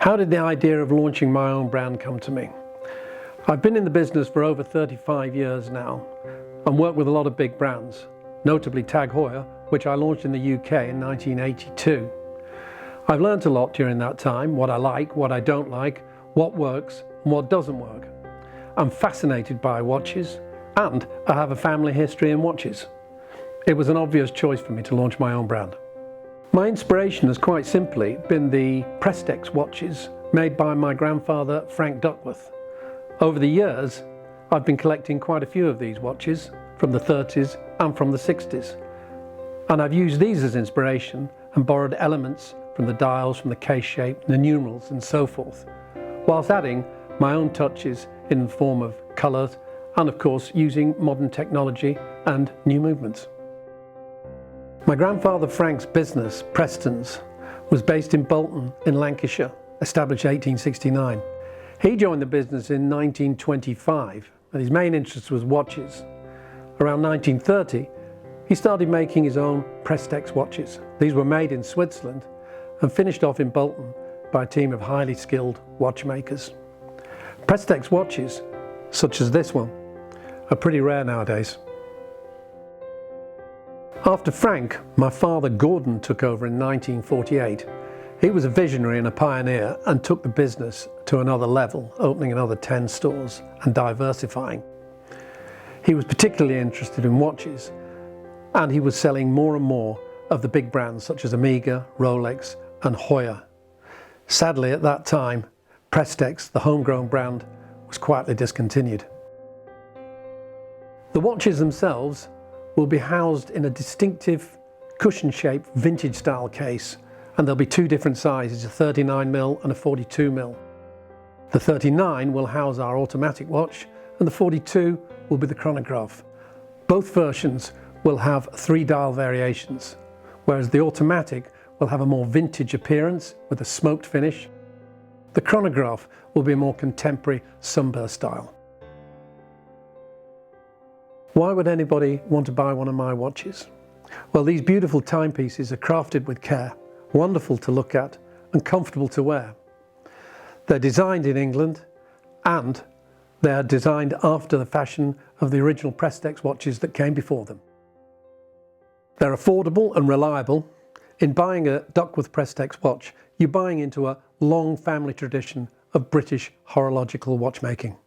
How did the idea of launching my own brand come to me? I've been in the business for over 35 years now and worked with a lot of big brands, notably Tag Heuer, which I launched in the UK in 1982. I've learned a lot during that time, what I like, what I don't like, what works and what doesn't work. I'm fascinated by watches and I have a family history in watches. It was an obvious choice for me to launch my own brand. My inspiration has quite simply been the Prestex watches made by my grandfather Frank Duckworth. Over the years, I've been collecting quite a few of these watches from the 30s and from the 60s. And I've used these as inspiration and borrowed elements from the dials, from the case shape, the numerals and so forth, whilst adding my own touches in the form of colours and of course using modern technology and new movements. My grandfather Frank's business, Preston's, was based in Bolton in Lancashire, established 1869. He joined the business in 1925 and his main interest was watches. Around 1930, he started making his own Prestex watches. These were made in Switzerland and finished off in Bolton by a team of highly skilled watchmakers. Prestex watches, such as this one, are pretty rare nowadays. After Frank, my father Gordon took over in 1948. He was a visionary and a pioneer and took the business to another level, opening another 10 stores and diversifying. He was particularly interested in watches and he was selling more and more of the big brands such as Omega, Rolex and Heuer. Sadly at that time, Prestex, the homegrown brand, was quietly discontinued. The watches themselves will be housed in a distinctive cushion-shaped vintage style case, and there'll be two different sizes, a 39mm and a 42mm. The 39 will house our automatic watch and the 42 will be the chronograph. Both versions will have 3 dial variations, whereas the automatic will have a more vintage appearance with a smoked finish. The chronograph will be a more contemporary sunburst style. Why would anybody want to buy one of my watches? Well, these beautiful timepieces are crafted with care, wonderful to look at and comfortable to wear. They're designed in England and they're designed after the fashion of the original Prestex watches that came before them. They're affordable and reliable. In buying a Duckworth Prestex watch, you're buying into a long family tradition of British horological watchmaking.